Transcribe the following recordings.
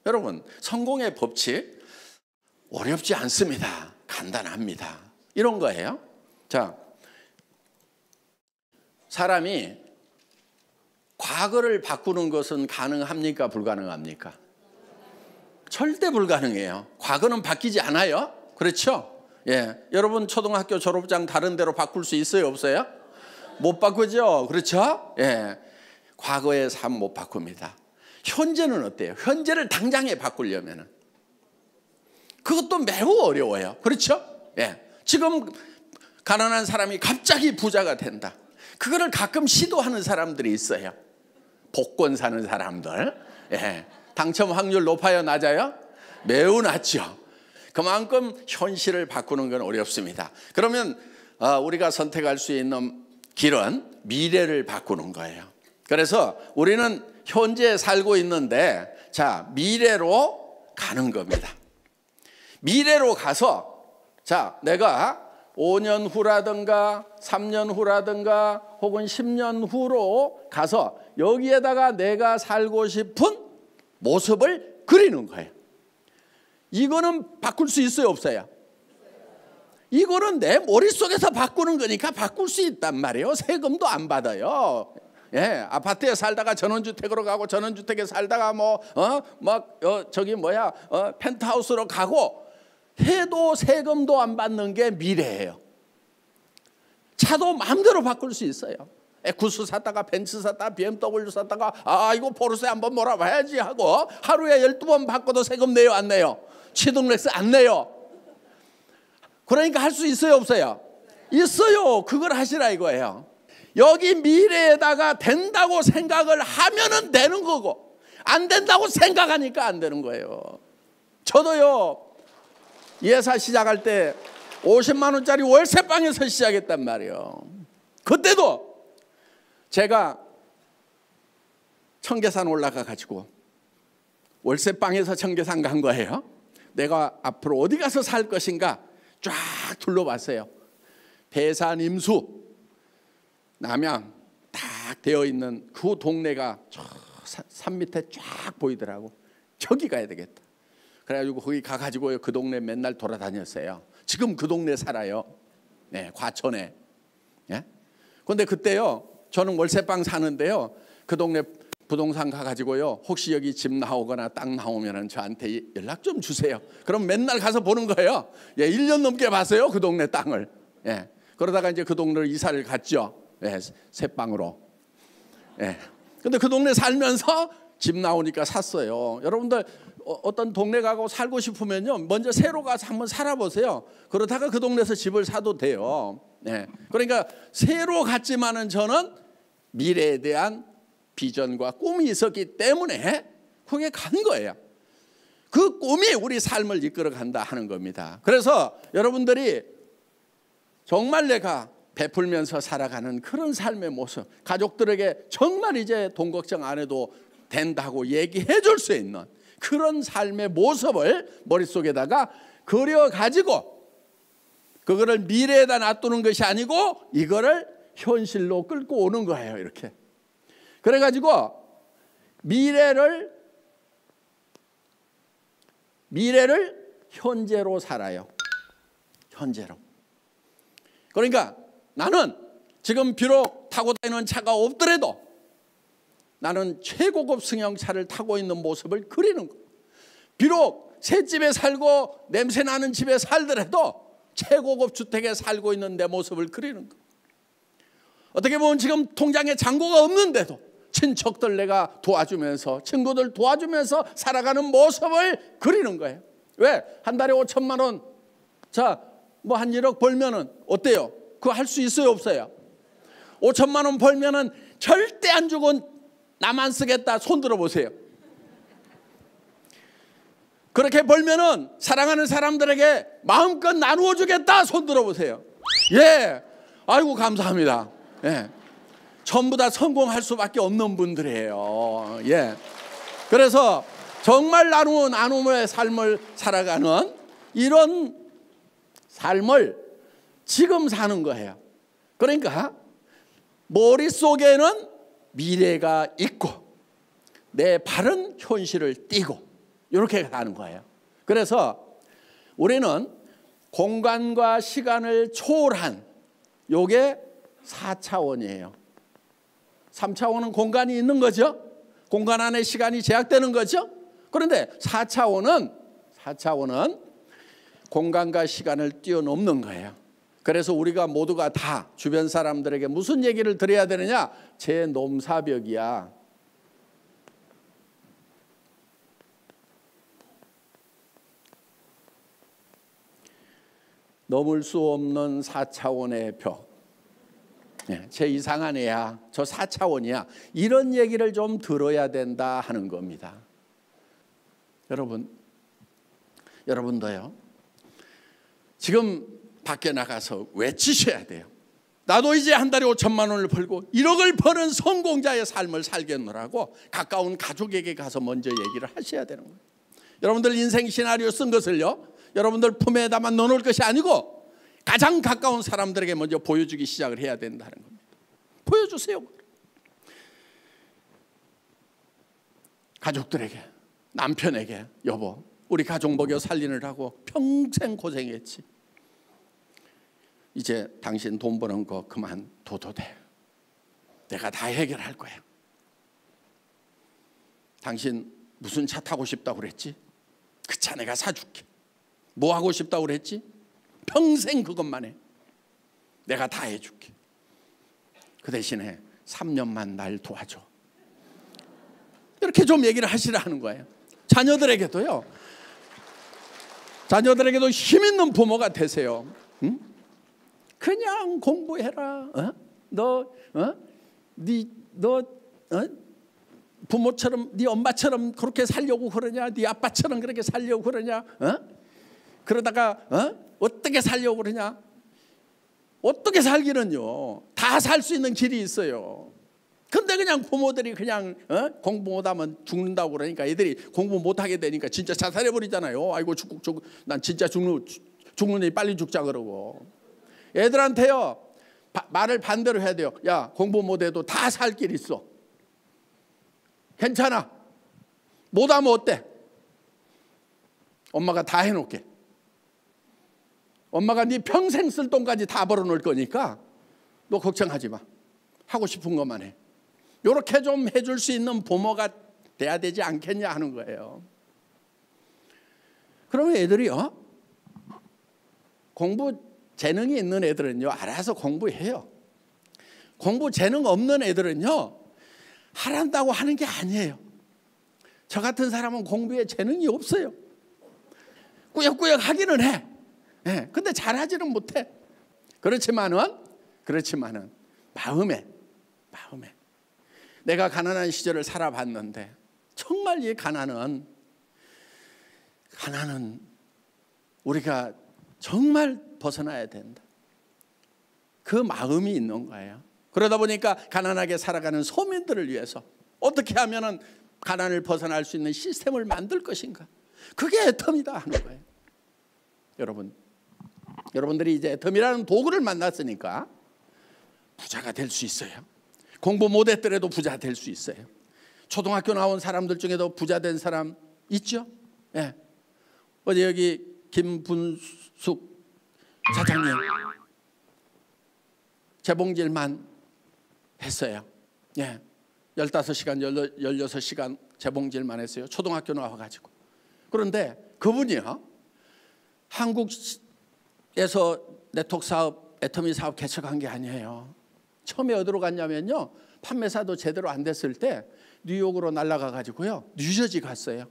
여러분, 성공의 법칙 어렵지 않습니다. 간단합니다. 이런 거예요. 자, 사람이 과거를 바꾸는 것은 가능합니까? 불가능합니까? 절대 불가능해요. 과거는 바뀌지 않아요. 그렇죠? 예, 여러분 초등학교 졸업장 다른 데로 바꿀 수 있어요? 없어요? 못 바꾸죠? 그렇죠? 예, 과거의 삶 못 바꿉니다. 현재는 어때요? 현재를 당장에 바꾸려면 그것도 매우 어려워요. 그렇죠? 예, 지금 가난한 사람이 갑자기 부자가 된다. 그거를 가끔 시도하는 사람들이 있어요. 복권 사는 사람들. 예, 당첨 확률 높아요? 낮아요? 매우 낮죠. 그만큼 현실을 바꾸는 건 어렵습니다. 그러면 우리가 선택할 수 있는 길은 미래를 바꾸는 거예요. 그래서 우리는 현재에 살고 있는데, 자, 미래로 가는 겁니다. 미래로 가서, 자, 내가 5년 후라든가 3년 후라든가 혹은 10년 후로 가서 여기에다가 내가 살고 싶은 모습을 그리는 거예요. 이거는 바꿀 수 있어요? 없어요? 이거는 내 머릿속에서 바꾸는 거니까 바꿀 수 있단 말이에요. 세금도 안 받아요. 예, 아파트에 살다가 전원주택으로 가고 전원주택에 살다가 펜트하우스로 가고 해도 세금도 안 받는 게 미래예요. 차도 마음대로 바꿀 수 있어요. 에쿠스 샀다가 벤츠 샀다가 BMW 샀다가 이거 포르쉐 한번 몰아봐야지 하고 하루에 12번 바꿔도 세금 내요? 안 내요? 취등록세 안 내요? 그러니까 할 수 있어요? 없어요? 있어요. 그걸 하시라 이거예요. 여기 미래에다가 된다고 생각을 하면은 되는 거고 안 된다고 생각하니까 안 되는 거예요. 저도요, 예사 시작할 때 50만 원짜리 월세방에서 시작했단 말이에요. 그때도 제가 청계산 올라가 가지고 월세방에서 청계산 간 거예요. 내가 앞으로 어디 가서 살 것인가 쫙 둘러봤어요. 배산, 임수, 남양 딱 되어 있는 그 동네가 저 산 밑에 쫙 보이더라고. 저기 가야 되겠다. 그래가지고 거기 가가지고 그 동네 맨날 돌아다녔어요. 지금 그 동네 살아요. 네, 과천에. 예? 근데 그때요, 저는 월세방 사는데요, 그 동네 부동산 가가지고요, 혹시 여기 집 나오거나 땅 나오면은 저한테 연락 좀 주세요. 그럼 맨날 가서 보는 거예요. 예, 1년 넘게 봤어요, 그 동네 땅을. 예. 그러다가 이제 그 동네로 이사를 갔죠. 예, 새 방으로. 예. 근데 그 동네 살면서 집 나오니까 샀어요. 여러분들 어떤 동네 가고 살고 싶으면요, 먼저 새로 가서 한번 살아보세요. 그러다가 그 동네에서 집을 사도 돼요. 예. 그러니까 새로 갔지만은 저는 미래에 대한 비전과 꿈이 있었기 때문에 거기에 간 거예요. 그 꿈이 우리 삶을 이끌어 간다 하는 겁니다. 그래서 여러분들이 정말 내가 베풀면서 살아가는 그런 삶의 모습, 가족들에게 정말 이제 돈 걱정 안 해도 된다고 얘기해 줄 수 있는 그런 삶의 모습을 머릿속에다가 그려가지고 그거를 미래에다 놔두는 것이 아니고 이거를 현실로 끌고 오는 거예요. 이렇게. 그래가지고 미래를 현재로 살아요. 현재로. 그러니까 나는 지금 비록 타고 다니는 차가 없더라도 나는 최고급 승용차를 타고 있는 모습을 그리는 거예요. 비록 새 집에 살고 냄새나는 집에 살더라도 최고급 주택에 살고 있는 내 모습을 그리는 거예요. 어떻게 보면 지금 통장에 잔고가 없는데도 친척들 내가 도와주면서, 친구들 도와주면서 살아가는 모습을 그리는 거예요. 왜? 한 달에 5천만 원, 자, 뭐 한 1억 벌면은 어때요? 그거 할 수 있어요? 없어요? 5천만 원 벌면은 절대 안 주고 나만 쓰겠다. 손 들어 보세요. 그렇게 벌면은 사랑하는 사람들에게 마음껏 나누어 주겠다. 손 들어 보세요. 예. 아이고, 감사합니다. 예. 전부 다 성공할 수밖에 없는 분들이에요. 예. 그래서 정말 나눔의 삶을 살아가는 이런 삶을 지금 사는 거예요. 그러니까 머릿속에는 미래가 있고 내 발은 현실을 띄고 이렇게 가는 거예요. 그래서 우리는 공간과 시간을 초월한 요게 4차원이에요. 3차원은 공간이 있는 거죠. 공간 안에 시간이 제약되는 거죠. 그런데 4차원은 공간과 시간을 뛰어넘는 거예요. 그래서 우리가 모두가 다 주변 사람들에게 무슨 얘기를 드려야 되느냐? 제 넘사벽이야. 넘을 수 없는 4차원의 벽. 제 이상한 애야. 저 4차원이야. 이런 얘기를 좀 들어야 된다 하는 겁니다. 여러분도요. 지금 밖에 나가서 외치셔야 돼요. 나도 이제 한 달에 5천만 원을 벌고 1억을 버는 성공자의 삶을 살겠노라고 가까운 가족에게 가서 먼저 얘기를 하셔야 되는 거예요. 여러분들 인생 시나리오 쓴 것을요, 여러분들 품에 담아 넣어놓을 것이 아니고 가장 가까운 사람들에게 먼저 보여주기 시작을 해야 된다는 겁니다. 보여주세요. 가족들에게, 남편에게, 여보, 우리 가족 먹여 살리느라고 평생 고생했지. 이제 당신 돈 버는 거 그만둬도 돼. 내가 다 해결할 거야. 당신 무슨 차 타고 싶다고 그랬지? 그 차 내가 사줄게. 뭐 하고 싶다고 그랬지? 평생 그것만 해. 내가 다 해줄게. 그 대신에 3년만 날 도와줘. 이렇게 좀 얘기를 하시라는 거예요. 자녀들에게도 힘있는 부모가 되세요. 응? 그냥 공부해라. 너 부모처럼, 네 엄마처럼 그렇게 살려고 그러냐? 네 아빠처럼 그렇게 살려고 그러냐? 그러다가 어떻게 살려고 그러냐? 어떻게 살기는요, 다 살 수 있는 길이 있어요. 근데 그냥 부모들이 그냥 공부 못하면 죽는다고 그러니까 애들이 공부 못하게 되니까 진짜 자살해버리잖아요. 아이고 난 진짜 죽느니 빨리 죽자 그러고. 애들한테요, 말을 반대로 해야 돼요. 야, 공부 못해도 다 살 길 있어. 괜찮아. 못하면 어때? 엄마가 다 해놓게. 엄마가 네 평생 쓸 돈까지 다 벌어놓을 거니까 너 걱정하지 마. 하고 싶은 것만 해. 이렇게 좀 해줄 수 있는 부모가 돼야 되지 않겠냐 하는 거예요. 그러면 애들이요, 공부 재능이 있는 애들은요, 알아서 공부해요. 공부 재능 없는 애들은요, 하란다고 하는 게 아니에요. 저 같은 사람은 공부에 재능이 없어요. 꾸역꾸역 하기는 해. 근데 잘하지는 못해. 그렇지만은 마음에 내가 가난한 시절을 살아봤는데 정말 이 가난은 우리가 정말 벗어나야 된다. 그 마음이 있는 거예요. 그러다 보니까 가난하게 살아가는 소민들을 위해서 어떻게 하면은 가난을 벗어날 수 있는 시스템을 만들 것인가. 그게 애텀이다 하는 거예요. 여러분들이 이제 애텀이라는 도구를 만났으니까 부자가 될 수 있어요. 공부 못했더라도 부자 될 수 있어요. 초등학교 나온 사람들 중에도 부자 된 사람 있죠? 예. 어제 여기 김분숙 사장님 재봉질만 했어요. 예. 15시간, 16시간 재봉질만 했어요. 초등학교 나와가지고. 그런데 그분이요, 한국에서 네트워크 사업, 애터미 사업 개척한 게 아니에요. 처음에 어디로 갔냐면요, 판매사도 제대로 안 됐을 때 뉴욕으로 날아가 가지고요, 뉴저지 갔어요.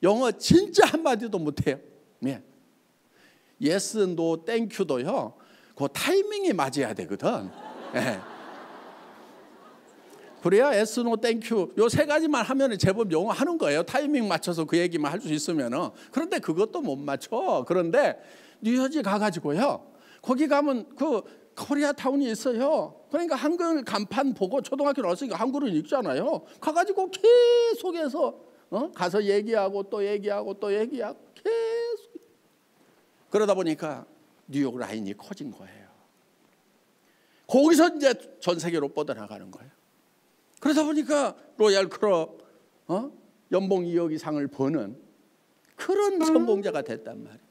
영어 진짜 한마디도 못해요. 예. 예스, 노, 땡큐도요, 그 타이밍이 맞아야 되거든. 예. 그래야 예스, 노, 땡큐 요 세 가지만 하면 제법 영어 하는 거예요. 타이밍 맞춰서 그 얘기만 할 수 있으면은. 그런데 그것도 못 맞춰. 그런데 뉴저지 가가지고요, 거기 가면 그 코리아타운이 있어요. 그러니까 한글 간판 보고 초등학교 나왔으니까 한글은 읽잖아요. 가가지고 계속해서 가서 얘기하고 또 얘기하고 계속. 그러다 보니까 뉴욕 라인이 커진 거예요. 거기서 이제 전 세계로 뻗어나가는 거예요. 그러다 보니까 로얄 클럽 연봉 2억 이상을 버는 그런 성공자가 됐단 말이에요.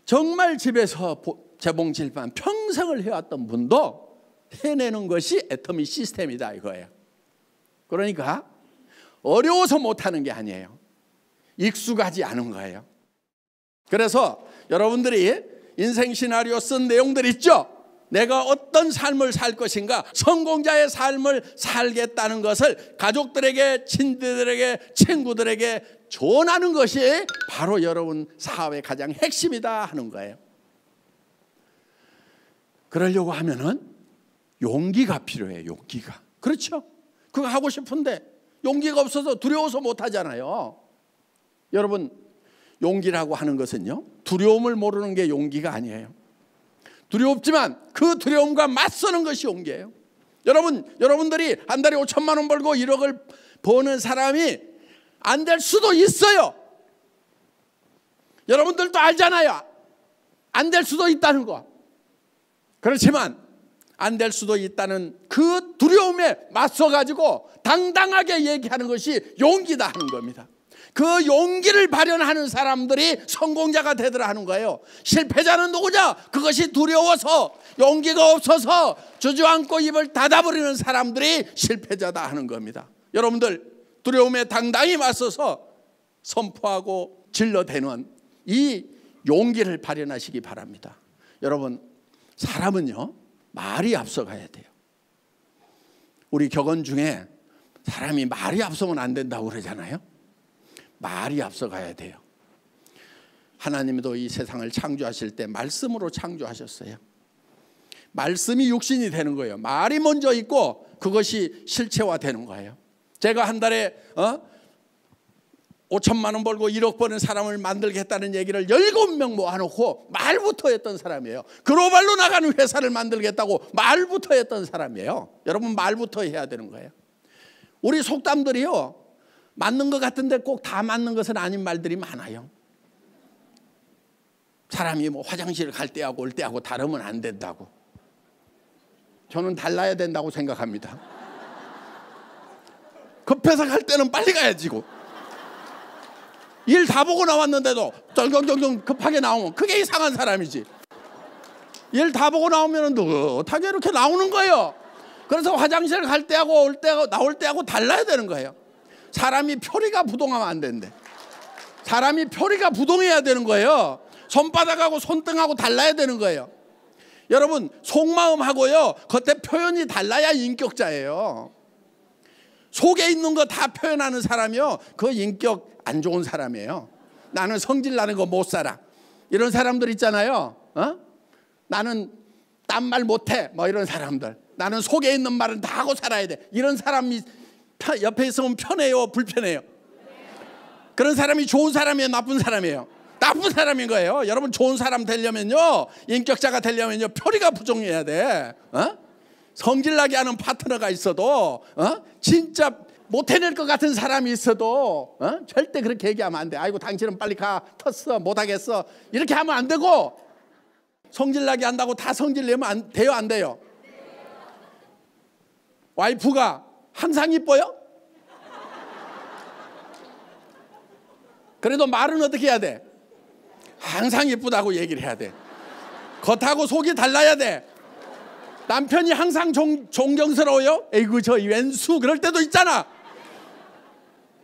정말 집에서 재봉질만 평생을 해왔던 분도 해내는 것이 애터미 시스템이다 이거예요. 그러니까 어려워서 못하는 게 아니에요. 익숙하지 않은 거예요. 그래서 여러분들이 인생 시나리오 쓴 내용들 있죠? 내가 어떤 삶을 살 것인가, 성공자의 삶을 살겠다는 것을 가족들에게, 친구들에게, 친구들에게 전하는 것이 바로 여러분 사업의 가장 핵심이다 하는 거예요. 그러려고 하면은 용기가 필요해요. 용기가. 그렇죠? 그거 하고 싶은데 용기가 없어서 두려워서 못하잖아요. 여러분, 용기라고 하는 것은요, 두려움을 모르는 게 용기가 아니에요. 두렵지만 그 두려움과 맞서는 것이 용기예요. 여러분들이 한 달에 5천만 원 벌고 1억을 버는 사람이 안 될 수도 있어요. 여러분들도 알잖아요. 안 될 수도 있다는 거. 그렇지만 안 될 수도 있다는 그 두려움에 맞서가지고 당당하게 얘기하는 것이 용기다 하는 겁니다. 그 용기를 발현하는 사람들이 성공자가 되더라 하는 거예요. 실패자는 누구냐? 그것이 두려워서, 용기가 없어서 주저앉고 입을 닫아버리는 사람들이 실패자다 하는 겁니다. 여러분들 두려움에 당당히 맞서서 선포하고 질러대는 이 용기를 발현하시기 바랍니다. 여러분, 사람은요 말이 앞서가야 돼요. 우리 격언 중에 사람이 말이 앞서면 안 된다고 그러잖아요. 말이 앞서가야 돼요. 하나님도 이 세상을 창조하실 때 말씀으로 창조하셨어요. 말씀이 육신이 되는 거예요. 말이 먼저 있고 그것이 실체화되는 거예요. 제가 한 달에 5천만 원 벌고 1억 버는 사람을 만들겠다는 얘기를 7명 모아놓고 말부터 했던 사람이에요. 글로벌로 나가는 회사를 만들겠다고 말부터 했던 사람이에요. 여러분, 말부터 해야 되는 거예요. 우리 속담들이요, 맞는 것 같은데 꼭 다 맞는 것은 아닌 말들이 많아요. 사람이 뭐 화장실 갈 때하고 올 때하고 다르면 안 된다고. 저는 달라야 된다고 생각합니다. 급해서 갈 때는 빨리 가야지고. 일 다 보고 나왔는데도 쩔쩔쩔쩔 급하게 나오면 그게 이상한 사람이지. 일 다 보고 나오면 느긋하게 이렇게 나오는 거예요. 그래서 화장실 갈 때하고 올 때하고 나올 때하고 달라야 되는 거예요. 사람이 표리가 부동하면 안 된대. 사람이 표리가 부동해야 되는 거예요. 손바닥하고 손등하고 달라야 되는 거예요. 여러분, 속마음하고요 겉에 표현이 달라야 인격자예요. 속에 있는 거 다 표현하는 사람이요, 그 인격 안 좋은 사람이에요. 나는 성질 나는 거 못 살아, 이런 사람들 있잖아요. 나는 딴 말 못해, 뭐 이런 사람들. 나는 속에 있는 말은 다 하고 살아야 돼, 이런 사람이 옆에 있으면 편해요, 불편해요? 그런 사람이 좋은 사람이에요, 나쁜 사람이에요? 나쁜 사람인 거예요. 여러분, 좋은 사람 되려면요, 인격자가 되려면요, 표리가 부정해야 돼. 성질나게 하는 파트너가 있어도, 진짜 못 해낼 것 같은 사람이 있어도 절대 그렇게 얘기하면 안 돼. 아이고, 당신은 빨리 가, 텄어, 못하겠어, 이렇게 하면 안 되고. 성질나게 한다고 다 성질 내면 돼요, 안 돼요? 와이프가 항상 이뻐요? 그래도 말은 어떻게 해야 돼? 항상 이쁘다고 얘기를 해야 돼. 겉하고 속이 달라야 돼. 남편이 항상 존경스러워요? 에이구, 저 왼수, 그럴 때도 있잖아.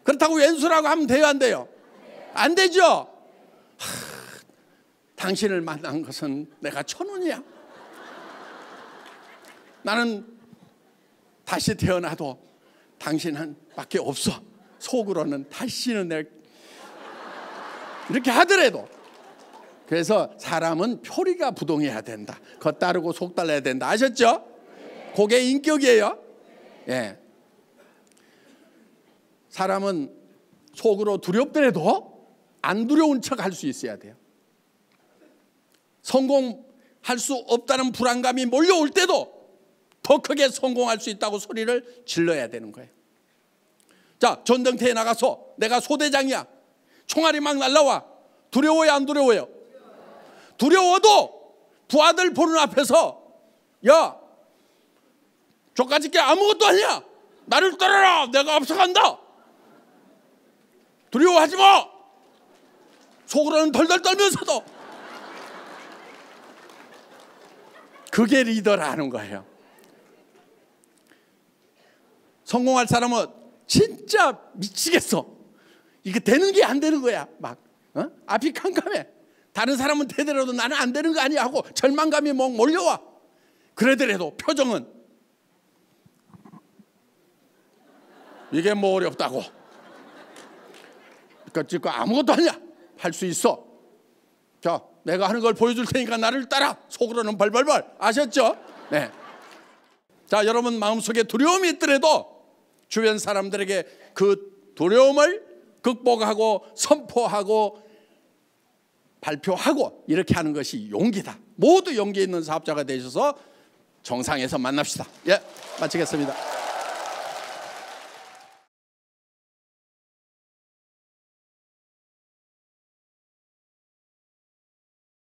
그렇다고 왼수라고 하면 돼요, 안 돼요? 안 되죠? 당신을 만난 것은 내가 천운이야. 나는 다시 태어나도 당신 밖에 없어. 속으로는 다시는 내가 이렇게 하더라도. 그래서 사람은 표리가 부동해야 된다. 겉 다르고 속 달라야 된다. 아셨죠? 그게 인격이에요. 예. 사람은 속으로 두렵더라도 안 두려운 척 할 수 있어야 돼요. 성공할 수 없다는 불안감이 몰려올 때도 더 크게 성공할 수 있다고 소리를 질러야 되는 거예요. 자, 전쟁터에 나가서 내가 소대장이야. 총알이 막 날라와. 두려워요, 안 두려워요? 두려워도 부하들 보는 앞에서, 야, 저까지 게 아무것도 아니야, 나를 따라라, 내가 앞서간다, 두려워하지 마, 속으로는 덜덜 떨면서도. 그게 리더라는 거예요. 성공할 사람은 진짜 미치겠어. 이게 되는 게 안 되는 거야. 막 앞이 캄캄해. 다른 사람은 되더라도 나는 안 되는 거 아니야 하고 절망감이 막 몰려와. 그러더라도 표정은 이게 뭐 어렵다고. 그러니까 아무것도 아니야. 할 수 있어. 자, 내가 하는 걸 보여줄 테니까 나를 따라. 속으로는 벌벌벌. 아셨죠? 네. 자, 여러분 마음속에 두려움이 있더라도 주변 사람들에게 그 두려움을 극복하고 선포하고 발표하고 이렇게 하는 것이 용기다. 모두 용기 있는 사업자가 되셔서 정상에서 만납시다. 예, 마치겠습니다.